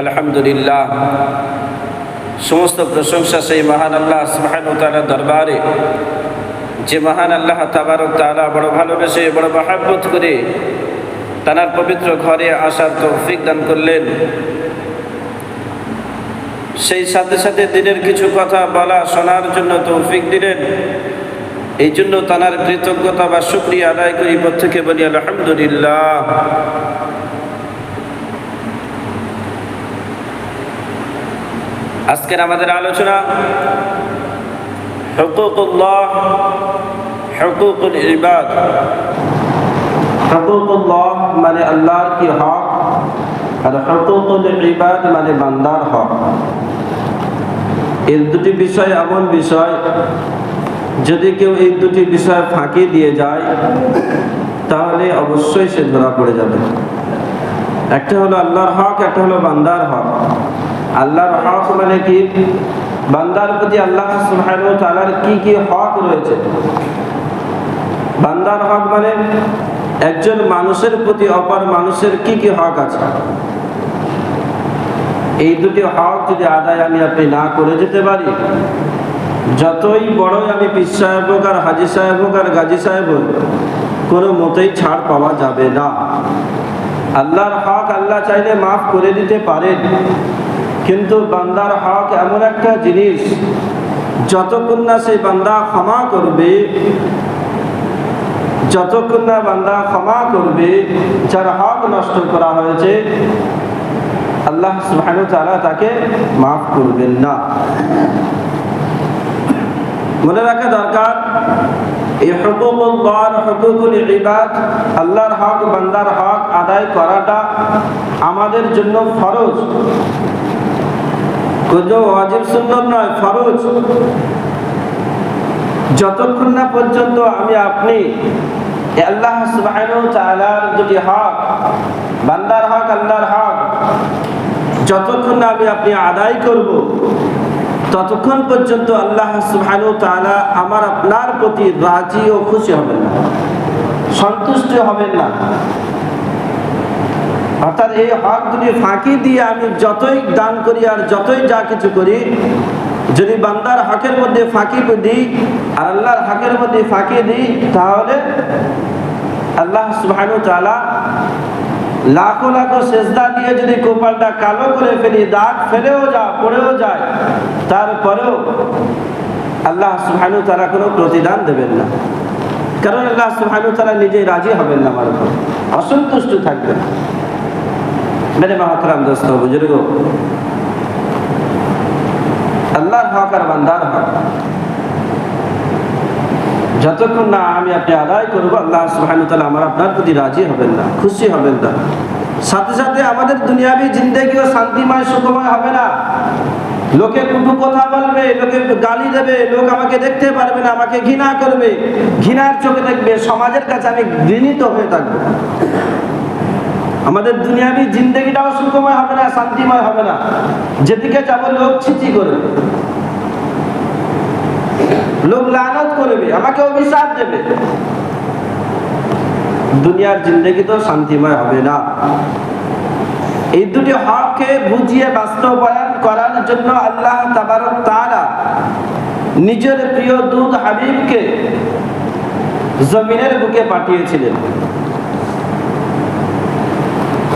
আলহামদুলিল্লাহ, সমস্ত প্রশংসা সেই মহান আল্লাহ সুবহানাহু ওয়া তাআলার দরবারে, যে মহান আল্লাহ তাবারক তাআলা বড় ভালোবেসে বড় মহব্বত করে তার পবিত্র ঘরে আসার তৌফিক দান করলেন। সেই সাথে সাথে দিনের কিছু কথা বলা শোনার জন্য তৌফিক দিলেন। এই জন্য তার কৃতজ্ঞতা বা শুকরিয়া আদায় করি, প্রত্যেকে বলি আলহামদুলিল্লাহ। আজকের আমাদের আলোচনা হুকুকুল্লাহ, হুকুকুল ইবাদ। হুকুকুল্লাহ মানে আল্লাহর কি হক, আর হুকুকুল ইবাদ মানে বান্দার হক। এই দুটি বিষয় এমন বিষয়, যদি কেউ এই দুটি বিষয় ফাঁকি দিয়ে যায় তাহলে অবশ্যই সে ধরা পড়ে যাবে। একটা হলো আল্লাহর হক, একটা হলো বান্দার হক। আল্লাহর হক মানে কি? বান্দার প্রতি আল্লাহ সুবহানাহু ওয়া তাআলার কি কি হক রয়েছে। বান্দার হক মানে একজন মানুষের প্রতি অপর মানুষের কি কি হক আছে। এই দুটি হক যদি আদায় আমি আপনি না করে যেতে পারি, যতই বড়ই আমি পীর সাহেব হোক আর হাজী সাহেব হোক আর গাজী সাহেব হোক, কোনো মতেই ছাড় পাওয়া যাবে না। আল্লাহর হক আল্লাহ চাইলে মাফ করে দিতে পারেন, কিন্তু বান্দার হক এমন একটা জিনিস, যতক্ষণ না সেই বান্দা ক্ষমা করবে, যতক্ষণ না বান্দা ক্ষমা করবে যার হক নষ্ট করা হয়েছে, আল্লাহ সুবহানাহু ওয়া তাআলা তাকে মাফ করবেন না। মনে রাখা দরকার, এই হুকুকুল্লাহ, হুকুকুল ইবাদ, আল্লাহর হক বান্দার হক আদায় করাটা আমাদের জন্য ফরজ, কোনো ওয়াজিব সুন্নাত নয়, ফরজ। যতক্ষণ না পর্যন্ত আমি আপনি আল্লাহ সুবহানাহু ওয়া তাআলার দুটি হক, বান্দার হক আল্লাহর হক, যতক্ষণ না আমি আপনি আদায় করব, ততক্ষণ পর্যন্ত আল্লাহ সুবহানাহু ওয়া তাআলা আমার আপনার প্রতি রাজি ও খুশি হবেন না, সন্তুষ্ট হবেন না। অর্থাৎ এই হক দুটি ফাঁকি দিয়ে আমি যতই দান করি আর যতই যা কিছু করি, যদি বান্দার হকের মধ্যে ফাঁকি দিই আর আল্লাহর হকের মধ্যে ফাঁকি দিই, তাহলে আল্লাহ সুবহানাহু ওয়া তাআলা লাখো লাখো সেজদা দিয়ে যদি কপালটা কালো করে ফেলি, দাগ ফেলেও পড়েও যায়, তারপরেও আল্লাহ সুবহানাহু ওয়া তাআলা কোনো প্রতিদান দেবেন না। কারণ আল্লাহ সুবহানাহু ওয়া তাআলা নিজেই রাজি হবেন না, আমার উপর অসন্তুষ্ট থাকবেন। মেরে মহতরম দোস্ত বুজুর্গ, আল্লাহর হক আর বান্দার হক যতক্ষণ না আমি আপনি আদায় করবো, আল্লাহ সুবহানাহু ওয়া তাআলা আমার আপনার প্রতি রাজি হবেন না, খুশি হবেন না। সাথে সাথে আমাদের দুনিয়াবি জিন্দেগিও শান্তিময় সুখময় হবে না। লোকে কটু কথা বলবে, লোকে গালি দেবে, লোক আমাকে দেখতে পারবে না, আমাকে ঘৃণা করবে, ঘৃণার চোখে দেখবে, সমাজের কাছে আমি ঘৃণিত হয়ে থাকবো। আমাদের দুনিয়াবি জিন্দেগিটাও সুখময় হবে না, শান্তিময় হবে না। যেদিকে যাবো লোক ছিচি করবে, লোক লানত করবে, আমাকে অভিশাপ দেবে। দুনিয়ার জিন্দেগি তো শান্তিময় হবে না। এই দুটি হককে বুঝিয়ে বাস্তবায়ন করার জন্য আল্লাহ তাবারক তাআলা নিজের প্রিয় দূত হাবিবকে জমিনের বুকে পাঠিয়েছিলেন।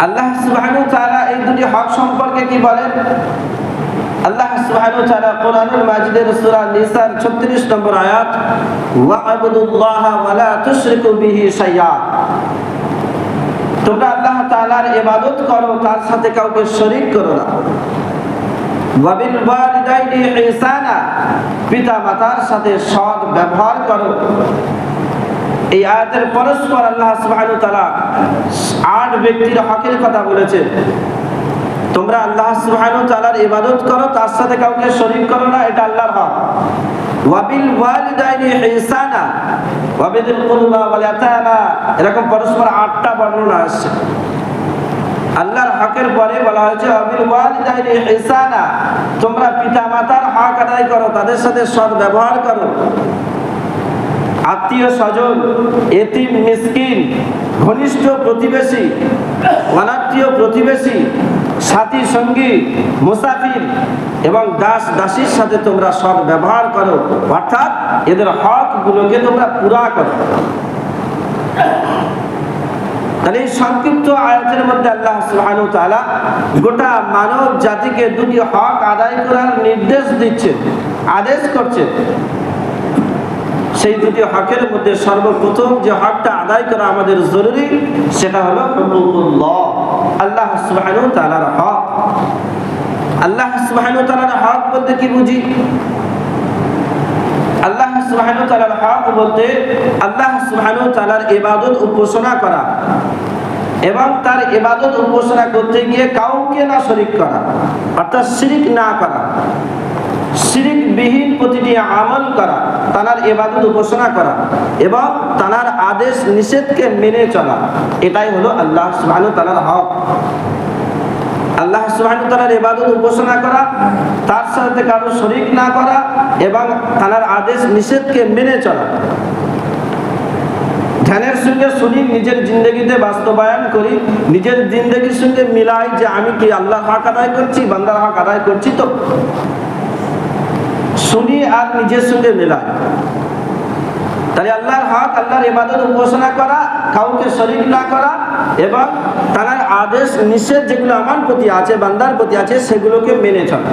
আল্লাহ সুবহানাহু ওয়া তাআলা এই দুটি হক সম্পর্কে কি বলেন? আল্লাহ সুবহানাহু ওয়া তাআলা কোরআনুল মাজিদের সূরা নিসার 36 নম্বর আয়াত, ওয়া'বুদুল্লাহা ওয়া লা তুশরিকু বিহি শাইআ, তোমরা আল্লাহ তাআলার ইবাদত করো, তার সাথে কাউকে শরীক করো না। ওয়া বিল ওয়ালিদাইনি ইহসানা, পিতা মাতার সাথে সৎ ব্যবহার করো। এই আয়াতের পরস্পর আল্লাহ সুবহানাহু ওয়া তাআলা 8 ব্যক্তির হকের কথা বলেছেন। তোমরা আল্লাহ সুবহানাহু ওয়া তাআলার ইবাদত করো, তার সাথে কাউকে শরীক করো না, এটা আল্লাহর হক। ওয়া বিল ওয়ালিদাইনি ইহসানা ওয়া বিল কুরবা ওয়াল ইয়াতামা, এরকম পরস্পর 8টা বর্ণনা আছে। আল্লাহর হকের পরে বলা হয়েছে ওয়া বিল ওয়ালিদাইনি ইহসানা, তোমরা পিতামাতার হক আদায় করো, তাদের সাথে সৎ ব্যবহার করো। আত্মীয় স্বজন, এতিম মিসকিন, ঘনিষ্ঠ প্রতিবেশী, অনাত্মীয় প্রতিবেশী, সাথী সঙ্গী মুসাফির এবং দাস দাসীর সাথে তোমরা সৎ ব্যবহার করো, অর্থাৎ এদের হকগুলোকে তোমরা পুরা করো। তাহলে এই সংক্ষিপ্ত আয়াতের মধ্যে আল্লাহ সুবহানাহু ওয়া তাআলা গোটা মানব জাতিকে দুটি হক আদায় করার নির্দেশ দিচ্ছেন, আদেশ করছেন। সেই দুটি হকের মধ্যে সর্বপ্রথম যে হকটা আদায় করা আমাদের জরুরি, সেটা হলো হুকুকুল্লাহ, আল্লাহ সুবহানাহু ওয়া তাআলার হক। আল্লাহ সুবহানাহু ওয়া তাআলার হক বলতে কি বুঝি? আল্লাহ সুবহানাহু ওয়া তাআলার হক বলতে আল্লাহ সুবহানাহু ওয়া তাআলার ইবাদত উপাসনা করা এবং তার ইবাদত উপাসনা করতে গিয়ে কাউকে না শরীক করা, অর্থাৎ শিরক না করা, শিরক বিহীন প্রতিটি আমল করা, তার ইবাদত উপাসনা করা এবং তার আদেশ নিষেধকে মেনে চলা, এটাই হলো আল্লাহ সুবহানাহু ওয়া তাআলার হক। আল্লাহ সুবহানাহু ওয়া তাআলার ইবাদত উপাসনা করা, তার সাথে কারো শরীক না করা এবং তার আদেশ নিষেধকে মেনে চলা। ধ্যানের সঙ্গে শুনি, নিজের জিন্দগিতে বাস্তবায়ন করি, নিজের জিন্দগির সঙ্গে মিলাই যে আমি কি আল্লাহর হক আদায় করছি, বান্দার হক আদায় করছি। তো শুনি আর নিজের সঙ্গে মিলাই। তাহলে আল্লাহর হক, আল্লাহর ইবাদত উপাসনা করা, কাউকে শরীক না করা এবং তার আদেশ নিষেধ যেগুলো আমার প্রতি আছে, বান্দার প্রতি আছে, সেগুলোকে মেনে চলা।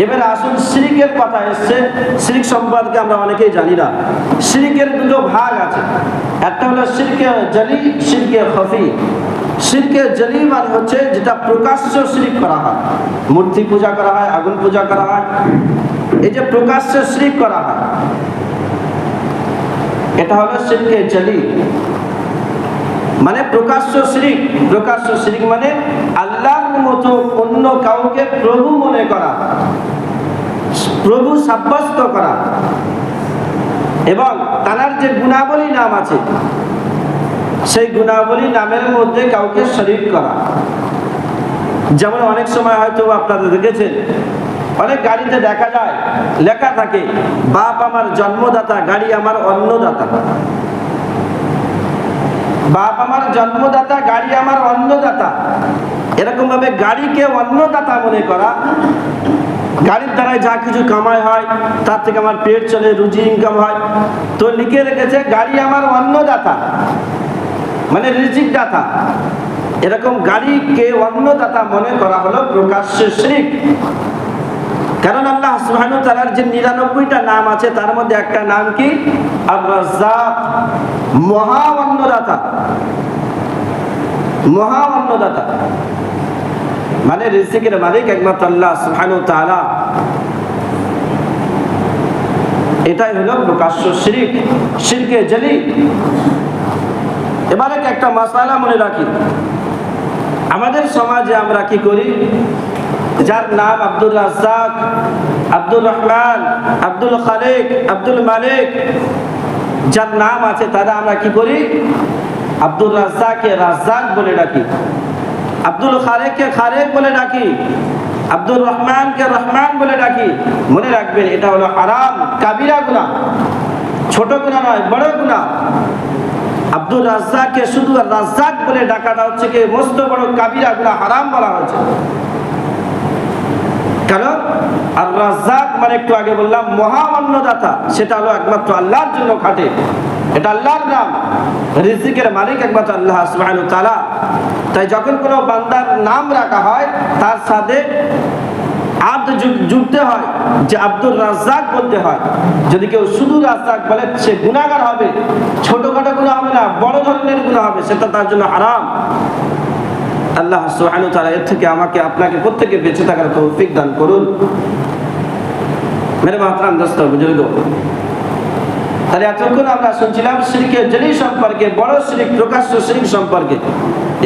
এবারে আসুন শিরকের কথা এসছে। শিরক সম্পর্কে আমরা অনেকেই জানি না। শিরকের দুটো ভাগ আছে, একটা হলো শিরকে জলি, শিরকে খফি। শিরকে জলি মানে হচ্ছে যেটা প্রকাশ্য শিরক করা হয়, মূর্তি পূজা করা হয়, আগুন পূজা করা হয়, এই যে প্রকাশ্য শিরক করা হয়, এটা হলো শিরকে জলি, মানে প্রকাশ্য শিরক। প্রকাশ্য শিরক মানে আল্লাহর মতো অন্য কাউকে প্রভু মনে করা, প্রভু সাব্যস্ত করা এবং তার যে গুণাবলী নাম আছে, সেই গুণাবলী নামের মধ্যে কাউকে শরীক করা। যেমন অনেক সময় হয়তো আপনারা দেখেছেন, অনেক গাড়িতে দেখা যায় লেখা থাকে বাপ আমার জন্মদাতা, গাড়ি আমার অন্নদাতা। বাপ আমার জন্মদাতা, গাড়ি আমার অন্নদাতা। এরকম ভাবে গাড়িকে অন্নদাতা মনে করা, গাড়ির দ্বারাই যা কিছু কামাই হয়, তার থেকে আমার পেট চলে, রুজি ইনকাম হয়, তো লিখে রেখেছে গাড়ি আমার অন্নদাতা, মানে রিজিক দাতা। এরকম গাড়িকে অন্নদাতা মনে করা হলো প্রকাশ্য শিরক। কারণ আল্লাহ সুবহানাহু ওয়া তাআলার যে ৯৯টা নাম আছে, তার মধ্যে একটা নাম কি? আর-রাজ্জাক, মহা অন্নদাতা। মহা অন্নদাতা মানে রিজিকের মালিক একমাত্র আল্লাহ সুবহানাহু ওয়া তাআলা। এটাই হলো প্রকাশ্য শিরক, শিরকে জলি। এবারে একটা মাসালা মনে রাখি, আমাদের সমাজে আমরা কি করি? যার নাম আব্দুর রাজ্জাক, আব্দুর রহমান, আব্দুল খালিক, আব্দুল মালিক, যার নাম আছে তারা আমরা কি করি? আব্দুর রাজ্জাককে রাজ্জাক বলে ডাকি, আব্দুল খালিককে খালিক বলে ডাকি, আব্দুর রহমানকে রহমান বলে ডাকি। মনে রাখবেন, এটা হলো হারাম, কাবিরা গুনাহ, ছোট গুনাহ নয়, বড় গুনাহ। আব্দুর রাজ্জাককে শুধু রাজ্জাক বলে ডাকাটা হচ্ছে কি মস্ত বড় কাবিরা গুনাহ, হারাম বলা হয়েছে। কারণ আর রাজ্জাক মানে একটু আগে বললাম মহা অন্নদাতা, সেটা হলো একমাত্র আল্লাহর জন্য খাটে, এটা আল্লাহর নাম। রিজিকের মালিক একমাত্র আল্লাহ সুবহানাহু ওয়া তাআলা। তাই যখন কোনো বান্দার নাম রাখা হয়, তার সাথে আব্দ যুক্ত হয়, যে আব্দুর রাজ্জাক বলতে হয়। যদি কেউ শুধু রাজ্জাক বলে, সে গুনাহগার হবে, ছোটখাটো গুনাহ হবে না, বড় ধরনের গুনাহ হবে, সেটা তার জন্য হারাম। আল্লাহ সুবহানাহু ওয়া তাআলা এর থেকে আমাকে আপনাকে প্রত্যেককে বেঁচে থাকার তৌফিক দান করুন। মেরে মাহতারাম দোস্ত বুজুর্গ, তাহলে এতক্ষণ আমরা শুনছিলাম শিরকে জলি সম্পর্কে, বড় শিরক, প্রকাশ্য শিরক সম্পর্কে।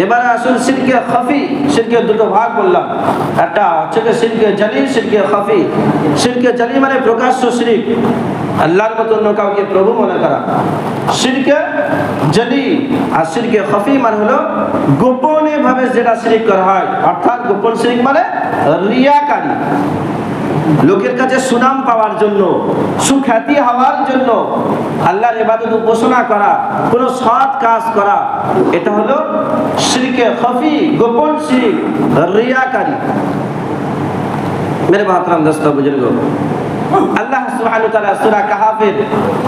এবারে আসুন শিরকে খফি। শিরকের দুটো ভাগ বললাম, একটা হচ্ছে শিরকে জলি, শিরকে খফি। শিরকে জলি মানে প্রকাশ্য শিরক, আল্লাহর মতো অন্য কাউকে প্রভু মনে করা, শিরকে জলি। আর শিরকে খফি মানে হলো গোপনে ভাবে যেটা শিরক করা হয়, অর্থাৎ গোপন শিরক মানে রিয়াকারী, লোকের কাছে সুনাম পাওয়ার জন্য, সুখ্যাতি হওয়ার জন্য আল্লাহর ইবাদত উপাসনা করা, কোন সৎ কাজ করা, এটা হলো শিরকে খফি, গোপন শিরক, রিয়াকারী। মেরে মোহতারাম দোস্ত বুজুর্গ, আল্লাহ সুবহানাহু ওয়া তাআলা সূরা কাহাফের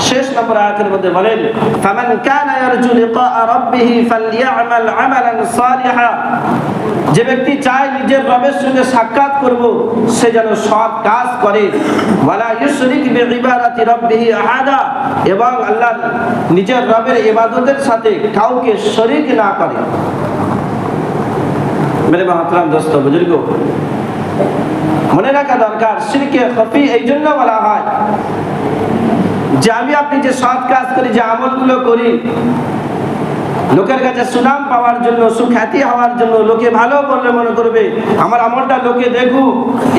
শেষ নম্বর আয়াতের মধ্যে বলেন, ফামান কানা ইয়ারজু লিকা রাব্বিহি ফালইয়ামাল আমালান সালিহা, যে ব্যক্তি চায় নিজের রবের সঙ্গে সাক্ষাৎ করব সে যেন সৎ কাজ করে, ওয়ালা ইউশরিক বিইবাদাতি রাব্বিহি আহাদা, এবং আল্লাহ নিজের রবের ইবাদতের সাথে কাউকে শরীক না করে। মেরে মোহতারাম দোস্ত বুজুর্গ, মনে রাখা দরকার শিরকে খফি এই জন্য বলা হয় যে আমি আপনি যে সৎ কাজ করি, যে আমলগুলো করি লোকের কাছে সুনাম পাওয়ার জন্য, সুখ্যাতি হওয়ার জন্য, লোকে ভালো বললে মনে করবে, আমার আমলটা লোকে দেখুক,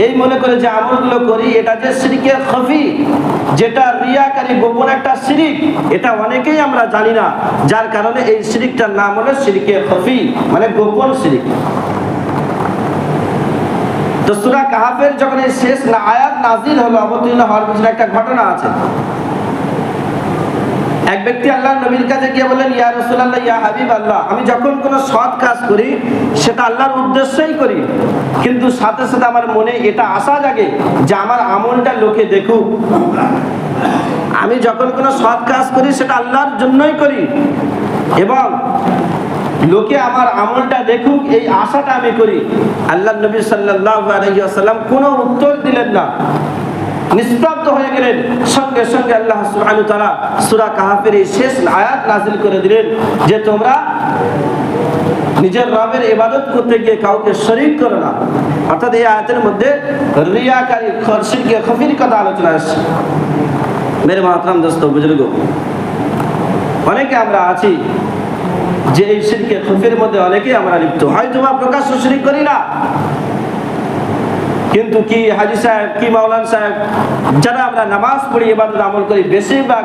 এই মনে করে যে আমলগুলো করি, এটা যে শিরকে খফি, যেটা রিয়াকারী গোপন একটা শিরিক, এটা অনেকেই আমরা জানি না, যার কারণে এই শিরিকটার নাম হলো শিরকে খফি, মানে গোপন শিরিক। তো সূরা কাহাফের যখন এই শেষ আয়াত নাযিল হলো, অবতীর্ণ হওয়ার পিছনে একটা ঘটনা আছে। এক ব্যক্তি আল্লাহর নবীর কাছে গিয়ে বললেন, ইয়া রাসূলুল্লাহ, ইয়া হাবিবাল্লাহ, আমি যখন কোনো সৎ কাজ করি সেটা আল্লাহর উদ্দেশ্যেই করি, কিন্তু সাথে সাথে আমার মনে এটা আশা জাগে যে আমার আমলটা লোকে দেখুক। আমি যখন কোনো সৎ কাজ করি সেটা আল্লাহর জন্যই করি এবং লোকে আমার আমলটা দেখুক, এই আশাটা আমি করি। আল্লাহর নবী সাল্লাল্লাহু আলাইহি ওয়াসাল্লাম কোনো উত্তর দিলেন না, নিস্তব্ধ হয়ে গেলেন। সঙ্গে সঙ্গে আল্লাহ সুবহানাহু ওয়া তাআলা সূরা কাহাফের এই শেষ আয়াত নাযিল করে দিলেন যে তোমরা নিজের রবের ইবাদত করতে গিয়ে কাউকে শরীক করো না। অর্থাৎ এই আয়াতের মধ্যে রিয়াকারী শিরকে খফির কথা আলোচনা আসছে। মেরে মোহতারাম দোস্ত বুজুর্গ, অনেকে আমরা আছি যে এই শিরকে খফির মধ্যে অনেকেই আমরা লিপ্ত, হয়তো বা প্রকাশ্য শিরক করি না, কিন্তু কি হাজী সাহেব, কি মাওলানা সাহেব, যারা আমরা নামাজ পড়ি, ইবাদত আমল করি, বেশিরভাগ